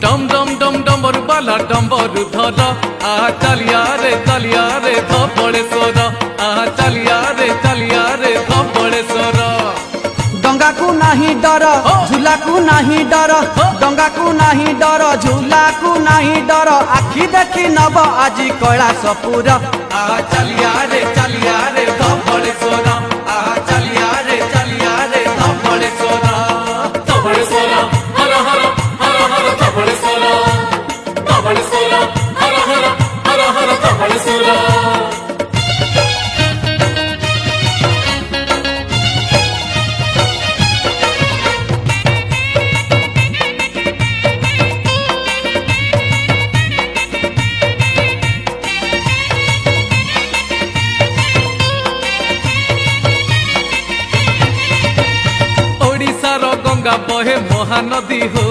डम डम डम डमरू बाला डम्बरू धर आ चलिया रे धबळेश्वर आ चलिया रे धबळेश्वर। डंगा को नहीं डर झूला को नहीं डर डंगा को नहीं डर झूला को नहीं डर आखि देखी नब आज कैलाशपुर आ चलिया रे धबळेश्वर आ चलिया रे धबळेश्वर। धबळेश्वर हर हर हर हर धबळेश्वर धबळेश्वर हर हर हर हर धबळेश्वर। गंगा बहे महानदी हो